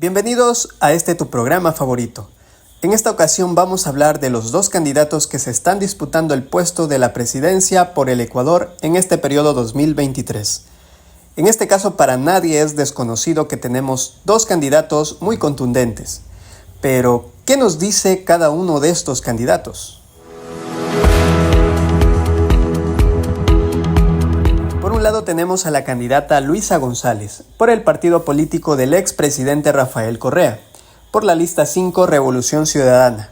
Bienvenidos a tu programa favorito. En esta ocasión vamos a hablar de los dos candidatos que se están disputando el puesto de la presidencia por el Ecuador en este periodo 2023. En este caso, para nadie es desconocido que tenemos dos candidatos muy contundentes. Pero, ¿qué nos dice cada uno de estos candidatos? Por un lado tenemos a la candidata Luisa González, por el partido político del expresidente Rafael Correa, por la lista 5 Revolución Ciudadana.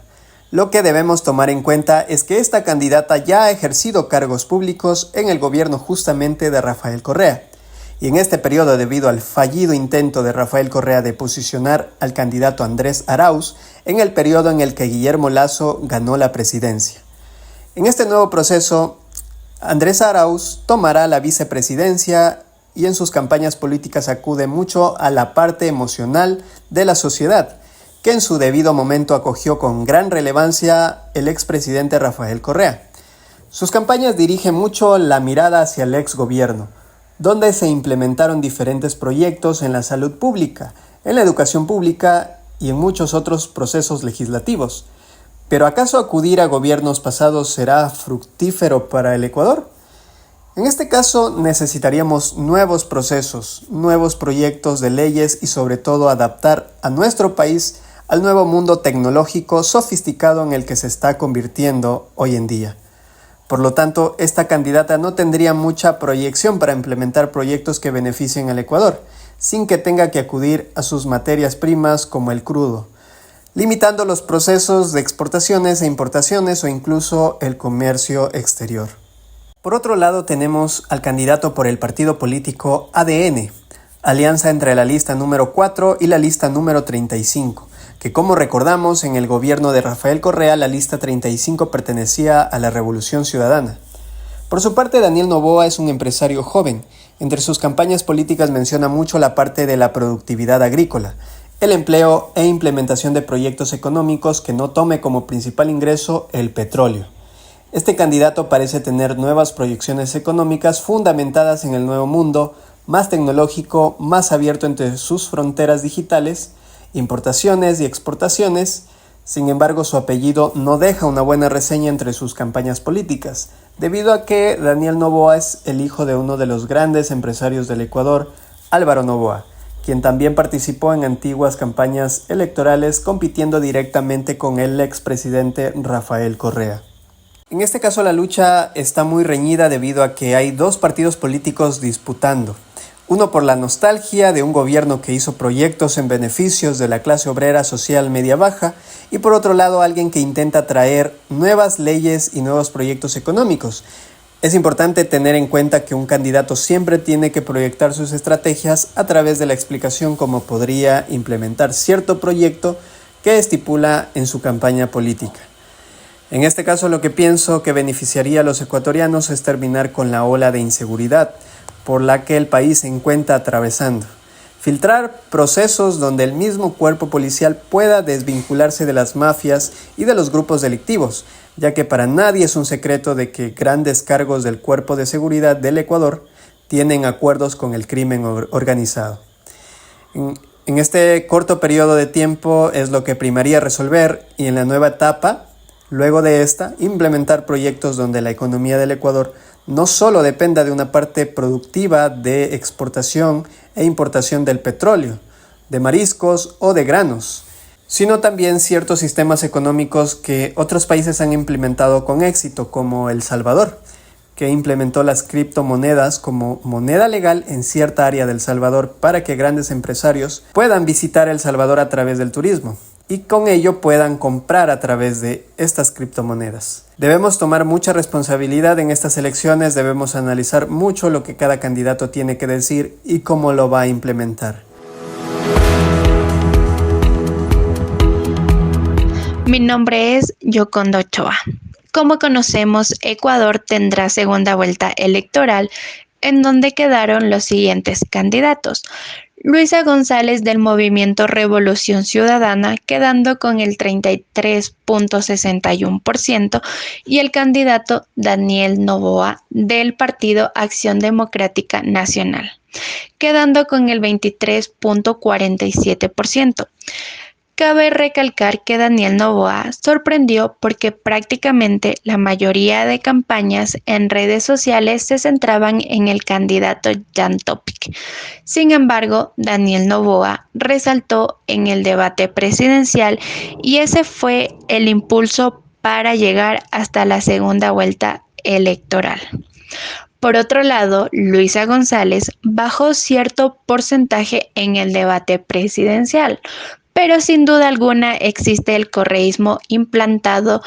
Lo que debemos tomar en cuenta es que esta candidata ya ha ejercido cargos públicos en el gobierno justamente de Rafael Correa. Y en este periodo, debido al fallido intento de Rafael Correa de posicionar al candidato Andrés Arauz en el periodo en el que Guillermo Lasso ganó la presidencia. En este nuevo proceso, Andrés Arauz tomará la vicepresidencia y en sus campañas políticas acude mucho a la parte emocional de la sociedad, que en su debido momento acogió con gran relevancia el expresidente Rafael Correa. Sus campañas dirigen mucho la mirada hacia el exgobierno, donde se implementaron diferentes proyectos en la salud pública, en la educación pública y en muchos otros procesos legislativos. ¿Pero acaso acudir a gobiernos pasados será fructífero para el Ecuador? En este caso necesitaríamos nuevos procesos, nuevos proyectos de leyes y sobre todo adaptar a nuestro país al nuevo mundo tecnológico sofisticado en el que se está convirtiendo hoy en día. Por lo tanto, esta candidata no tendría mucha proyección para implementar proyectos que beneficien al Ecuador, sin que tenga que acudir a sus materias primas como el crudo, limitando los procesos de exportaciones e importaciones o incluso el comercio exterior. Por otro lado tenemos al candidato por el partido político ADN, alianza entre la lista número 4 y la lista número 35, que como recordamos en el gobierno de Rafael Correa la lista 35 pertenecía a la Revolución Ciudadana. Por su parte, Daniel Noboa es un empresario joven. Entre sus campañas políticas menciona mucho la parte de la productividad agrícola, el empleo e implementación de proyectos económicos que no tome como principal ingreso el petróleo. Este candidato parece tener nuevas proyecciones económicas fundamentadas en el nuevo mundo, más tecnológico, más abierto entre sus fronteras digitales, importaciones y exportaciones. Sin embargo, su apellido no deja una buena reseña entre sus campañas políticas, debido a que Daniel Noboa es el hijo de uno de los grandes empresarios del Ecuador, Álvaro Noboa, quien también participó en antiguas campañas electorales compitiendo directamente con el expresidente Rafael Correa. En este caso la lucha está muy reñida debido a que hay dos partidos políticos disputando. Uno por la nostalgia de un gobierno que hizo proyectos en beneficios de la clase obrera social media-baja y por otro lado alguien que intenta traer nuevas leyes y nuevos proyectos económicos. Es importante tener en cuenta que un candidato siempre tiene que proyectar sus estrategias a través de la explicación cómo podría implementar cierto proyecto que estipula en su campaña política. En este caso, lo que pienso que beneficiaría a los ecuatorianos es terminar con la ola de inseguridad por la que el país se encuentra atravesando. Filtrar procesos donde el mismo cuerpo policial pueda desvincularse de las mafias y de los grupos delictivos, ya que para nadie es un secreto de que grandes cargos del Cuerpo de Seguridad del Ecuador tienen acuerdos con el crimen organizado. En este corto periodo de tiempo es lo que primaría resolver y en la nueva etapa, luego de esta, implementar proyectos donde la economía del Ecuador no solo dependa de una parte productiva de exportación e importación del petróleo, de mariscos o de granos, sino también ciertos sistemas económicos que otros países han implementado con éxito, como El Salvador, que implementó las criptomonedas como moneda legal en cierta área del Salvador para que grandes empresarios puedan visitar El Salvador a través del turismo y con ello puedan comprar a través de estas criptomonedas. Debemos tomar mucha responsabilidad en estas elecciones, debemos analizar mucho lo que cada candidato tiene que decir y cómo lo va a implementar. Mi nombre es Yoconda Ochoa. Como conocemos, Ecuador tendrá segunda vuelta electoral en donde quedaron los siguientes candidatos: Luisa González del movimiento Revolución Ciudadana, quedando con el 33.61%, y el candidato Daniel Noboa del Partido Acción Democrática Nacional, quedando con el 23.47%. Cabe recalcar que Daniel Noboa sorprendió porque prácticamente la mayoría de campañas en redes sociales se centraban en el candidato Jan Topic. Sin embargo, Daniel Noboa resaltó en el debate presidencial y ese fue el impulso para llegar hasta la segunda vuelta electoral. Por otro lado, Luisa González bajó cierto porcentaje en el debate presidencial, pero sin duda alguna existe el correísmo implantado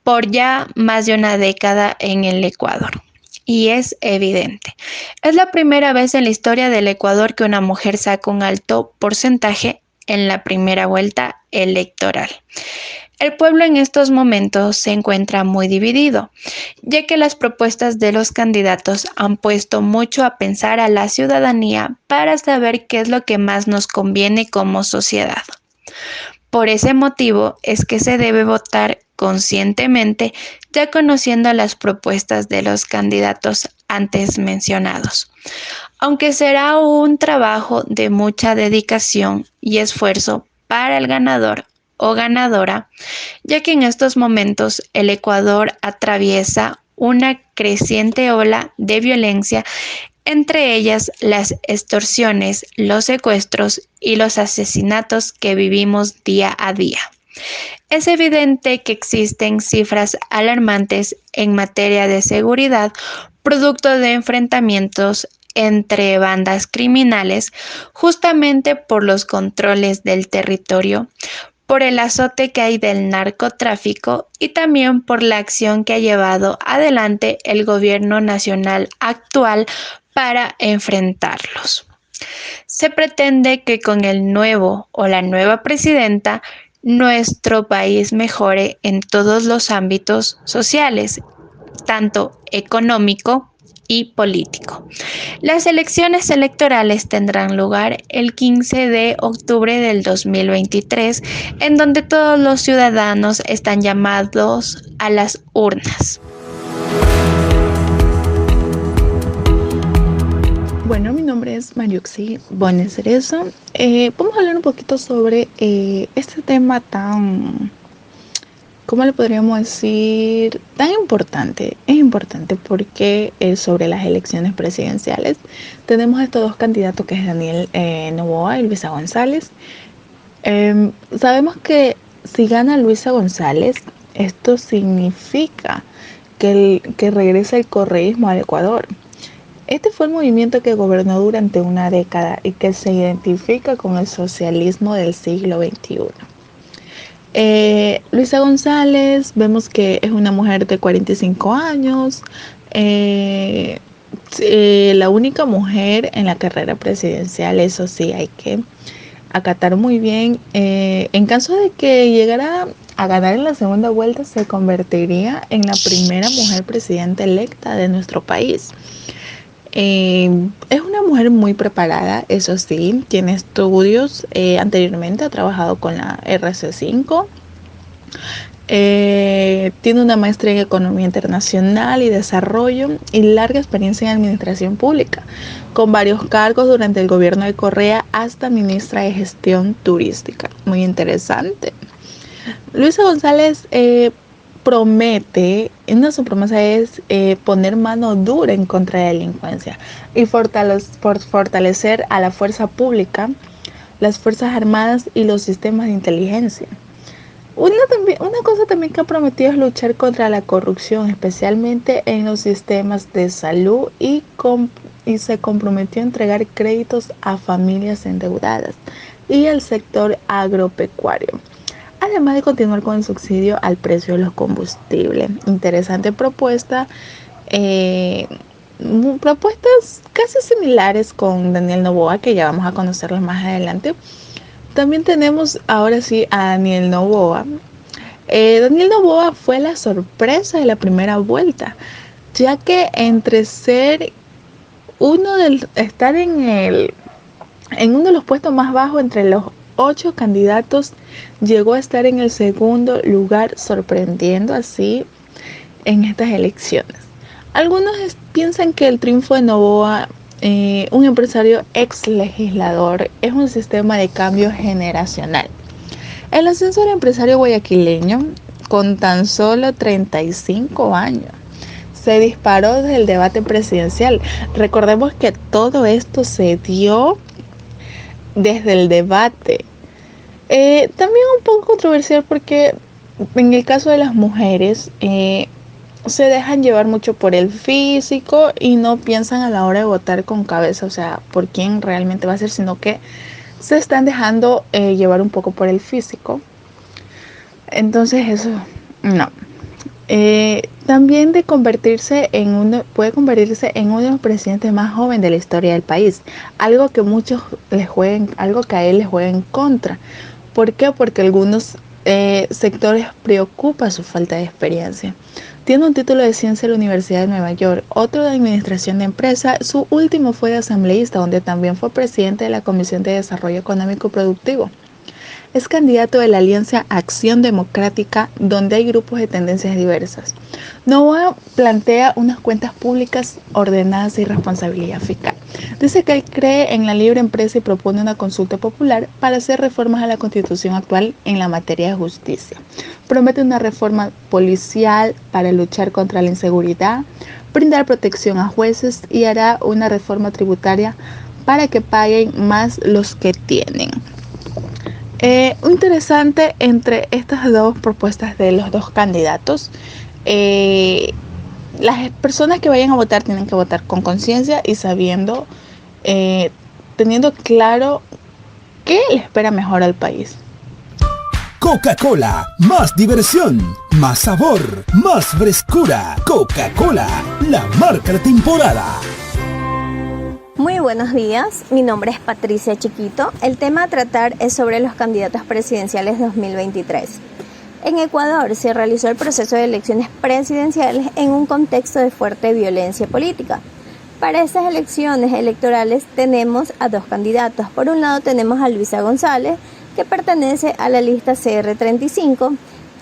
por ya más de una década en el Ecuador. Y es evidente. Es la primera vez en la historia del Ecuador que una mujer saca un alto porcentaje en la primera vuelta electoral. El pueblo en estos momentos se encuentra muy dividido, ya que las propuestas de los candidatos han puesto mucho a pensar a la ciudadanía para saber qué es lo que más nos conviene como sociedad. Por ese motivo es que se debe votar conscientemente, ya conociendo las propuestas de los candidatos antes mencionados. Aunque será un trabajo de mucha dedicación y esfuerzo para el ganador o ganadora, ya que en estos momentos el Ecuador atraviesa una creciente ola de violencia, entre ellas las extorsiones, los secuestros y los asesinatos que vivimos día a día. Es evidente que existen cifras alarmantes en materia de seguridad, producto de enfrentamientos entre bandas criminales, justamente por los controles del territorio, por el azote que hay del narcotráfico y también por la acción que ha llevado adelante el gobierno nacional actual para enfrentarlos. Se pretende que con el nuevo o la nueva presidenta nuestro país mejore en todos los ámbitos sociales, tanto económico y político. Las elecciones electorales tendrán lugar el 15 de octubre del 2023, en donde todos los ciudadanos están llamados a las urnas. Bueno, mi nombre es Mariuxi Bones Cerezo. Vamos a hablar un poquito sobre este tema tan, ¿cómo le podríamos decir? Tan importante. Es importante porque sobre las elecciones presidenciales tenemos a estos dos candidatos, que es Daniel Noboa y Luisa González. Sabemos que si gana Luisa González, esto significa que regresa el correísmo al Ecuador. Este fue el movimiento que gobernó durante una década y que se identifica con el socialismo del siglo XXI. Luisa González, vemos que es una mujer de 45 años, la única mujer en la carrera presidencial. Eso sí, hay que acatar muy bien. En caso de que llegara a ganar en la segunda vuelta, se convertiría en la primera mujer presidenta electa de nuestro país. Es una mujer muy preparada, eso sí, tiene estudios, anteriormente ha trabajado con la RC5, tiene una maestría en Economía Internacional y Desarrollo y larga experiencia en Administración Pública, con varios cargos durante el gobierno de Correa hasta ministra de Gestión Turística. Muy interesante. Luisa González promete, una de sus promesas es poner mano dura en contra de la delincuencia y fortalecer a la fuerza pública, las Fuerzas Armadas y los sistemas de inteligencia. Una cosa también que ha prometido es luchar contra la corrupción, especialmente en los sistemas de salud, y se comprometió a entregar créditos a familias endeudadas y al sector agropecuario, además de continuar con el subsidio al precio de los combustibles. Interesante propuesta. Propuestas casi similares con Daniel Noboa, que ya vamos a conocerlas más adelante. También tenemos ahora sí a Daniel Noboa. Daniel Noboa fue la sorpresa de la primera vuelta, ya que entre ser estar en En uno de los puestos más bajos entre los 8 candidatos, llegó a estar en el segundo lugar, sorprendiendo así en estas elecciones. Algunos piensan que el triunfo de Noboa, un empresario ex legislador, es un sistema de cambio generacional. El ascenso del empresario guayaquileño, con tan solo 35 años, se disparó desde el debate presidencial. Recordemos que todo esto se dio desde el debate. También un poco controversial porque en el caso de las mujeres se dejan llevar mucho por el físico y no piensan a la hora de votar con cabeza, o sea, por quién realmente va a ser, sino que se están dejando llevar un poco por el físico. Entonces eso, no. También puede convertirse en uno de los presidentes más jóvenes de la historia del país, algo que a él les juega en contra. ¿Por qué? Porque algunos sectores preocupa su falta de experiencia. Tiene un título de ciencia de la Universidad de Nueva York, otro de administración de empresa. Su último fue de asambleísta, donde también fue presidente de la Comisión de Desarrollo Económico Productivo. Es candidato de la Alianza Acción Democrática, donde hay grupos de tendencias diversas. Noboa plantea unas cuentas públicas ordenadas y responsabilidad fiscal. Dice que él cree en la libre empresa y propone una consulta popular para hacer reformas a la Constitución actual en la materia de justicia. Promete una reforma policial para luchar contra la inseguridad, brindar protección a jueces y hará una reforma tributaria para que paguen más los que tienen. Interesante entre estas dos propuestas de los dos candidatos. Las personas que vayan a votar tienen que votar con conciencia y sabiendo, teniendo claro qué le espera mejor al país. Coca-Cola, más diversión, más sabor, más frescura. Coca-Cola, la marca de temporada. Muy buenos días, mi nombre es Patricia Chiquito. El tema a tratar es sobre los candidatos presidenciales 2023. En Ecuador se realizó el proceso de elecciones presidenciales en un contexto de fuerte violencia política. Para estas elecciones electorales tenemos a dos candidatos. Por un lado tenemos a Luisa González, que pertenece a la lista CR35.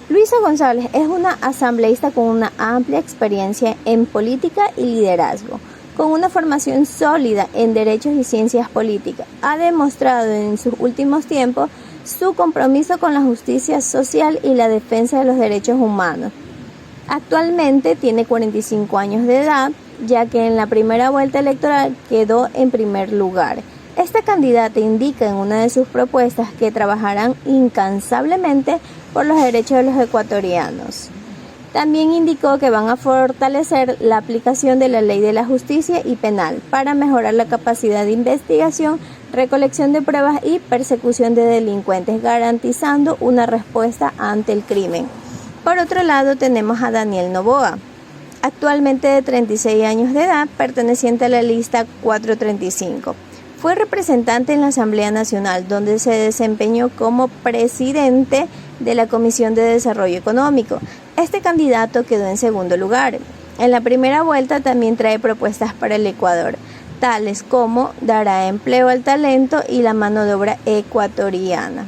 Luisa González es una asambleísta con una amplia experiencia en política y liderazgo. Con una formación sólida en derechos y ciencias políticas, ha demostrado en sus últimos tiempos su compromiso con la justicia social y la defensa de los derechos humanos. Actualmente tiene 45 años de edad, ya que en la primera vuelta electoral quedó en primer lugar. Esta candidata indica en una de sus propuestas que trabajarán incansablemente por los derechos de los ecuatorianos. También indicó que van a fortalecer la aplicación de la ley de la justicia y penal para mejorar la capacidad de investigación, recolección de pruebas y persecución de delincuentes, garantizando una respuesta ante el crimen. Por otro lado, tenemos a Daniel Noboa, actualmente de 36 años de edad, perteneciente a la lista 435. Fue representante en la Asamblea Nacional, donde se desempeñó como presidente de la Comisión de Desarrollo Económico. Este candidato quedó en segundo lugar. En la primera vuelta también trae propuestas para el Ecuador, tales como dará empleo al talento y la mano de obra ecuatoriana.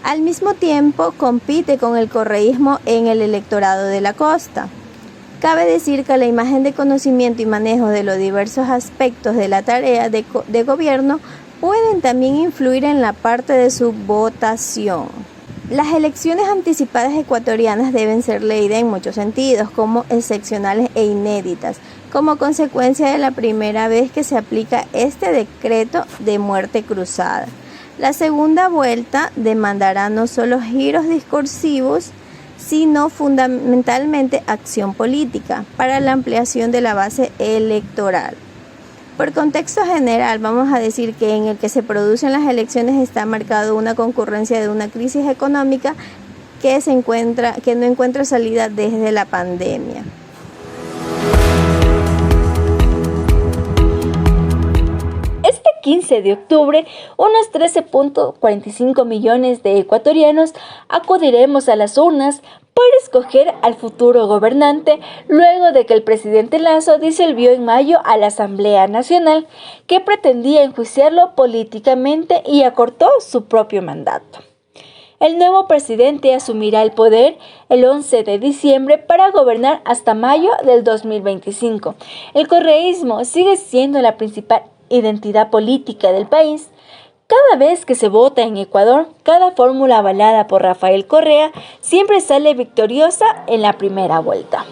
Al mismo tiempo, compite con el correísmo en el electorado de la costa. Cabe decir que la imagen de conocimiento y manejo de los diversos aspectos de la tarea de gobierno pueden también influir en la parte de su votación. Las elecciones anticipadas ecuatorianas deben ser leídas en muchos sentidos, como excepcionales e inéditas, como consecuencia de la primera vez que se aplica este decreto de muerte cruzada. La segunda vuelta demandará no solo giros discursivos, sino fundamentalmente acción política para la ampliación de la base electoral. Por contexto general, vamos a decir que en el que se producen las elecciones está marcado una concurrencia de una crisis económica que no encuentra salida desde la pandemia. Este 15 de octubre, unos 13.45 millones de ecuatorianos acudiremos a las urnas para escoger al futuro gobernante luego de que el presidente Lasso disolvió en mayo a la Asamblea Nacional, que pretendía enjuiciarlo políticamente y acortó su propio mandato. El nuevo presidente asumirá el poder el 11 de diciembre para gobernar hasta mayo del 2025. El correísmo sigue siendo la principal identidad política del país. Cada vez que se vota en Ecuador, cada fórmula avalada por Rafael Correa siempre sale victoriosa en la primera vuelta.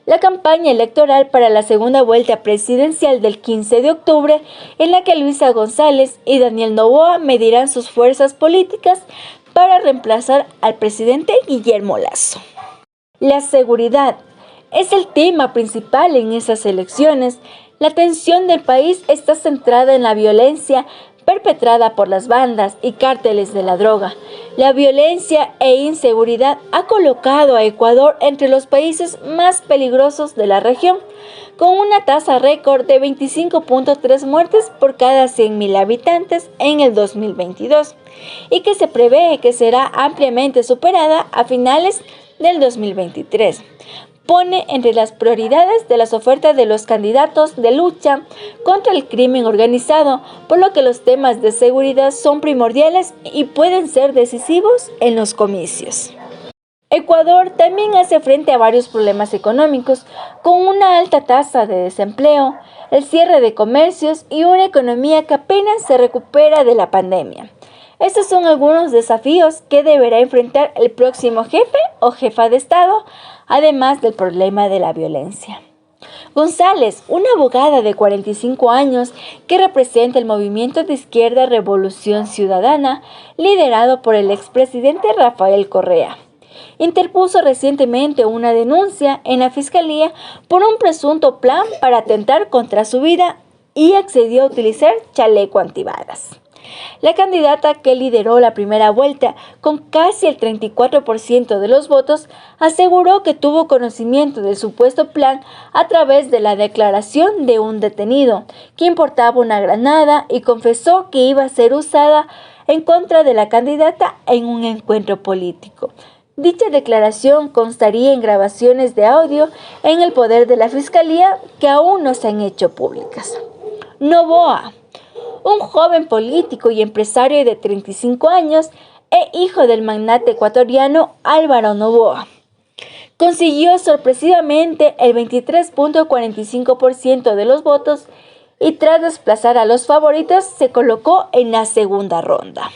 La campaña electoral para la segunda vuelta presidencial del 15 de octubre, en la que Luisa González y Daniel Noboa medirán sus fuerzas políticas para reemplazar al presidente Guillermo Lasso. La seguridad es el tema principal en esas elecciones. La atención del país está centrada en la violencia perpetrada por las bandas y cárteles de la droga. La violencia e inseguridad ha colocado a Ecuador entre los países más peligrosos de la región, con una tasa récord de 25.3 muertes por cada 100.000 habitantes en el 2022, y que se prevé que será ampliamente superada a finales del 2023. Pone entre las prioridades de las ofertas de los candidatos de lucha contra el crimen organizado, por lo que los temas de seguridad son primordiales y pueden ser decisivos en los comicios. Ecuador también hace frente a varios problemas económicos, con una alta tasa de desempleo, el cierre de comercios y una economía que apenas se recupera de la pandemia. Estos son algunos desafíos que deberá enfrentar el próximo jefe o jefa de Estado, además del problema de la violencia. González, una abogada de 45 años que representa el movimiento de izquierda Revolución Ciudadana, liderado por el expresidente Rafael Correa, interpuso recientemente una denuncia en la Fiscalía por un presunto plan para atentar contra su vida y accedió a utilizar chaleco antibalas. La candidata, que lideró la primera vuelta con casi el 34% de los votos, aseguró que tuvo conocimiento del supuesto plan a través de la declaración de un detenido, quien portaba una granada, y confesó que iba a ser usada en contra de la candidata en un encuentro político. Dicha declaración constaría en grabaciones de audio en el poder de la Fiscalía que aún no se han hecho públicas. Noboa, un joven político y empresario de 35 años e hijo del magnate ecuatoriano Álvaro Noboa, consiguió sorpresivamente el 23.45% de los votos y, tras desplazar a los favoritos, se colocó en la segunda ronda.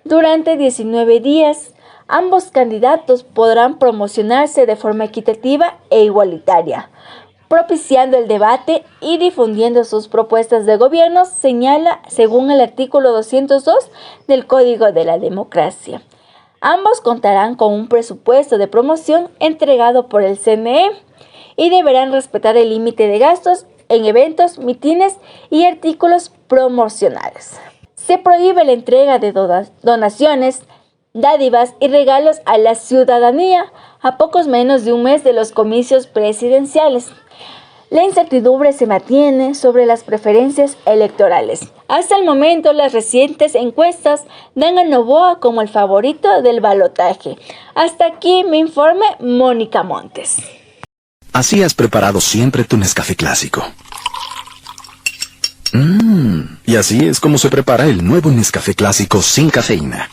Durante 19 días, ambos candidatos podrán promocionarse de forma equitativa e igualitaria, propiciando el debate y difundiendo sus propuestas de gobierno, señala según el artículo 202 del Código de la Democracia. Ambos contarán con un presupuesto de promoción entregado por el CNE y deberán respetar el límite de gastos en eventos, mítines y artículos promocionales. Se prohíbe la entrega de donaciones, dádivas y regalos a la ciudadanía a pocos menos de un mes de los comicios presidenciales. La incertidumbre se mantiene sobre las preferencias electorales. Hasta el momento, las recientes encuestas dan a Noboa como el favorito del balotaje. Hasta aquí mi informe, Mónica Montes. Así has preparado siempre tu Nescafé clásico. Y así es como se prepara el nuevo Nescafé clásico sin cafeína.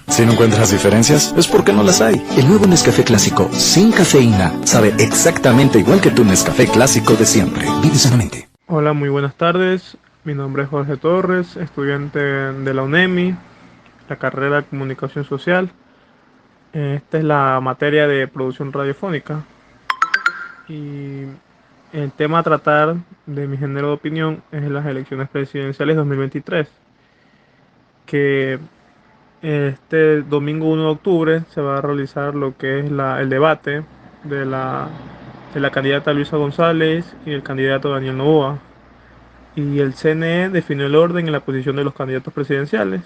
Si no encuentras diferencias, es porque no las hay. El nuevo Nescafé clásico sin cafeína sabe exactamente igual que tu Nescafé clásico de siempre. Vive sanamente. Hola, muy buenas tardes. Mi nombre es Jorge Torres, estudiante de la UNEMI, la carrera de Comunicación Social. Esta es la materia de producción radiofónica. Y el tema a tratar de mi género de opinión es las elecciones presidenciales 2023, que este domingo 1 de octubre se va a realizar lo que es el debate de la candidata Luisa González y el candidato Daniel Noboa. Y el CNE definió el orden y la posición de los candidatos presidenciales,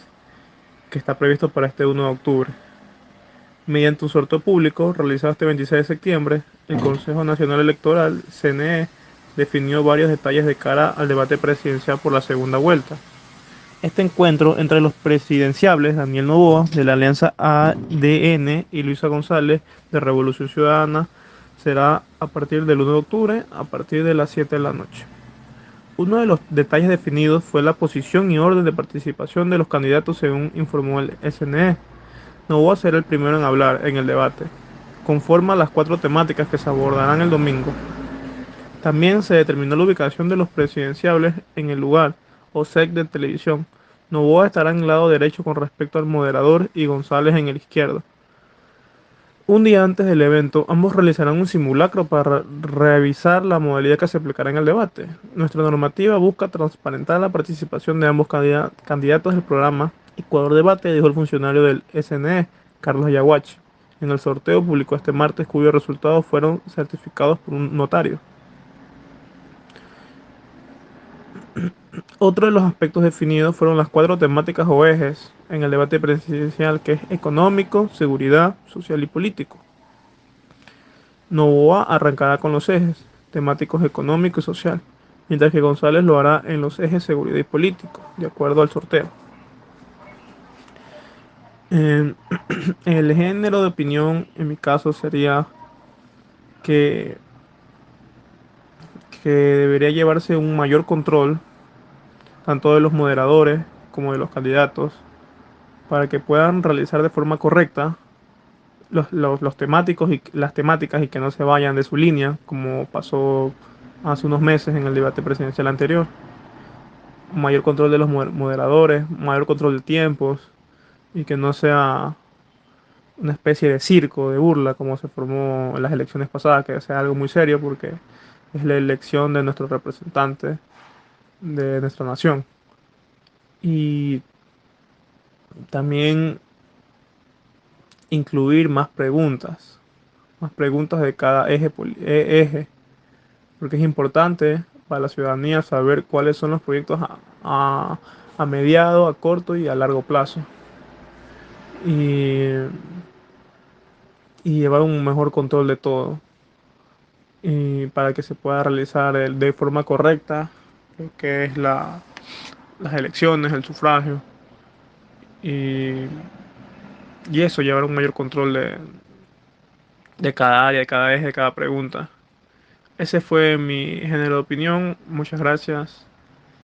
que está previsto para este 1 de octubre. Mediante un sorteo público realizado este 26 de septiembre, el Consejo Nacional Electoral, CNE, definió varios detalles de cara al debate presidencial por la segunda vuelta. Este encuentro entre los presidenciables Daniel Noboa de la Alianza ADN y Luisa González de Revolución Ciudadana será a partir del 1 de octubre a partir de las 7 de la noche. Uno de los detalles definidos fue la posición y orden de participación de los candidatos según informó el SNE. Noboa será el primero en hablar en el debate, conforme a las 4 temáticas que se abordarán el domingo. También se determinó la ubicación de los presidenciables en el lugar o set de televisión. Noboa estará en el lado derecho con respecto al moderador y González en el izquierdo. Un día antes del evento, ambos realizarán un simulacro para revisar la modalidad que se aplicará en el debate. Nuestra normativa busca transparentar la participación de ambos candidatos del programa Ecuador Debate, dijo el funcionario del SNE, Carlos Yaguachi. En el sorteo publicó este martes, cuyos resultados fueron certificados por un notario. Otro de los aspectos definidos fueron las 4 temáticas o ejes en el debate presidencial, que es económico, seguridad, social y político. Noboa arrancará con los ejes temáticos económico y social, mientras que González lo hará en los ejes seguridad y político, de acuerdo al sorteo. El género de opinión en mi caso sería que debería llevarse un mayor control tanto de los moderadores como de los candidatos, para que puedan realizar de forma correcta los temáticos y las temáticas y que no se vayan de su línea, como pasó hace unos meses en el debate presidencial anterior. Mayor control de los moderadores, mayor control de tiempos y que no sea una especie de circo, de burla, como se formó en las elecciones pasadas, que sea algo muy serio porque es la elección de nuestro representante de nuestra nación. Y también incluir más preguntas de cada eje, porque es importante para la ciudadanía saber cuáles son los proyectos a mediado, a corto y a largo plazo. Y llevar un mejor control de todo. Y para que se pueda realizar de forma correcta lo que es las elecciones, el sufragio. Y eso, llevar un mayor control de cada área, de cada eje, de cada pregunta. Ese fue mi género de opinión. Muchas gracias.